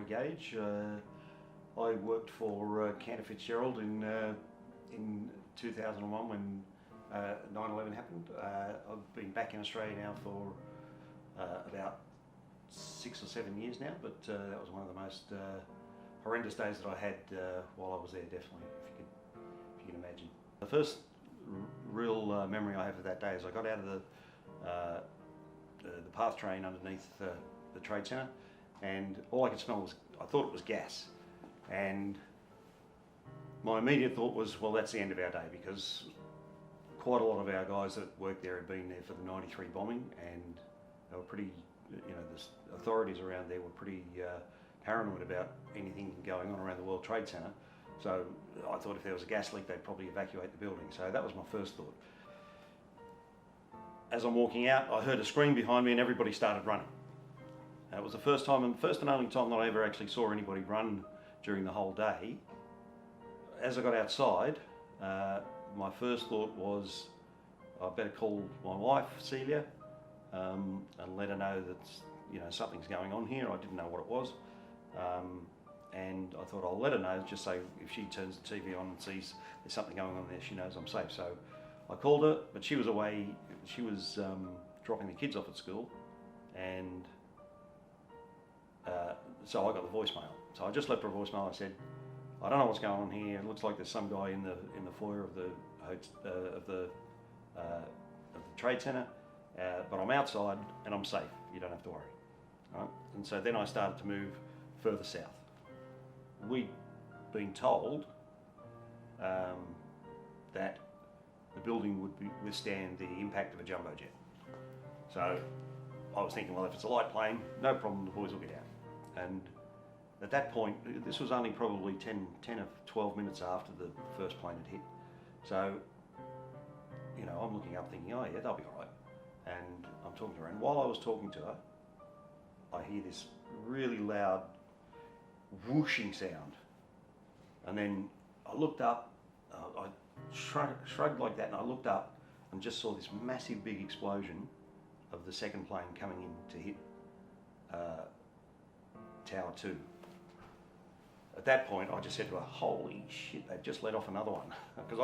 Gage. I worked for Cantor Fitzgerald in 2001 when 9/11 happened. I've been back in Australia now for about 6 or 7 years now, but that was one of the most horrendous days that I had while I was there, definitely, if you can imagine. The first real memory I have of that day is I got out of the path train underneath the trade centre, and all I could smell was, I thought it was gas. And my immediate thought was, well, that's the end of our day, because quite a lot of our guys that worked there had been there for the '93 bombing, and they were pretty, the authorities around there were pretty paranoid about anything going on around the World Trade Centre. So I thought if there was a gas leak, they'd probably evacuate the building. So that was my first thought. As I'm walking out, I heard a scream behind me and everybody started running. It was the first and only time that I ever actually saw anybody run during the whole day. As I got outside, my first thought was, I better call my wife, Celia, and let her know that something's going on here. I didn't know what it was. And I thought I'll let her know, just so if she turns the TV on and sees there's something going on there, she knows I'm safe. So I called her, but she was away. She was dropping the kids off at school, and so I got the voicemail. So I just left her a voicemail. I said, I don't know what's going on here. It looks like there's some guy in the foyer of the trade centre, but I'm outside and I'm safe. You don't have to worry. Right? And so then I started to move further south. We'd been told that the building would withstand the impact of a jumbo jet. So I was thinking, well, if it's a light plane, no problem, the boys will get out. And at that point, this was only probably 10 or 12 minutes after the first plane had hit. So, I'm looking up thinking, oh yeah, they'll be all right. And I'm talking to her, and while I was talking to her, I hear this really loud whooshing sound. And then I looked up, I shrugged like that, and I looked up and just saw this massive big explosion of the second plane coming in to hit Tower 2. At that point, I just said to her, holy shit, they've just let off another one. Because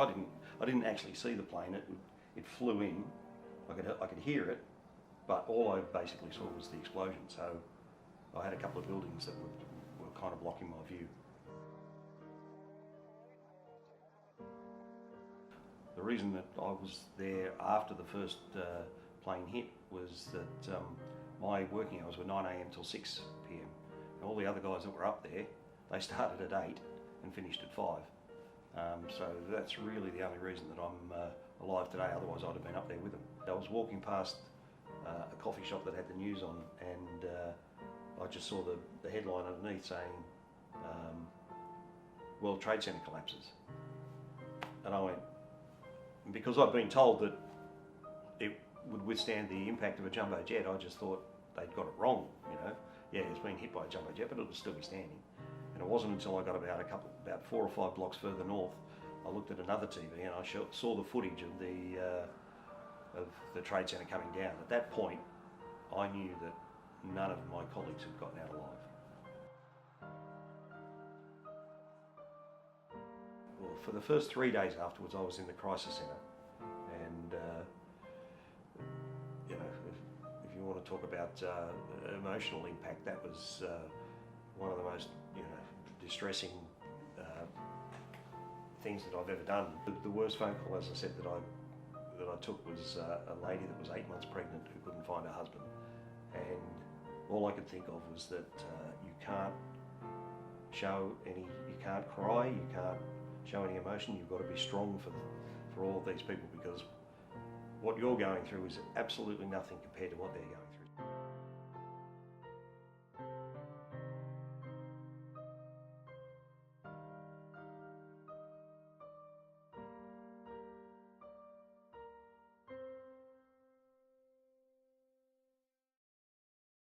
I didn't actually see the plane. It flew in. I could hear it, but all I basically saw was the explosion. So I had a couple of buildings that were kind of blocking my view. The reason that I was there after the first plane hit was that my working hours were 9 a.m. till 6 p.m. And all the other guys that were up there, they started at 8 and finished at 5. So that's really the only reason that I'm alive today, otherwise I'd have been up there with them. I was walking past a coffee shop that had the news on, and I just saw the headline underneath saying, World Trade Centre collapses. And I went, because I'd been told that it would withstand the impact of a jumbo jet, I just thought they'd got it wrong, Yeah, it's been hit by a jumbo jet, but it'll still be standing. And it wasn't until I got about 4 or 5 blocks further north, I looked at another TV and I saw the footage of the trade centre coming down. At that point, I knew that none of my colleagues had gotten out alive. Well, for the first 3 days afterwards, I was in the crisis centre, and if you want to talk about emotional impact, that was one of the most distressing things that I've ever done. The worst phone call, as I said, that I took was a lady that was 8 months pregnant who couldn't find her husband, and all I could think of was that you can't cry, you can't show any emotion. You've got to be strong for all of these people, because what you're going through is absolutely nothing compared to what they're going through.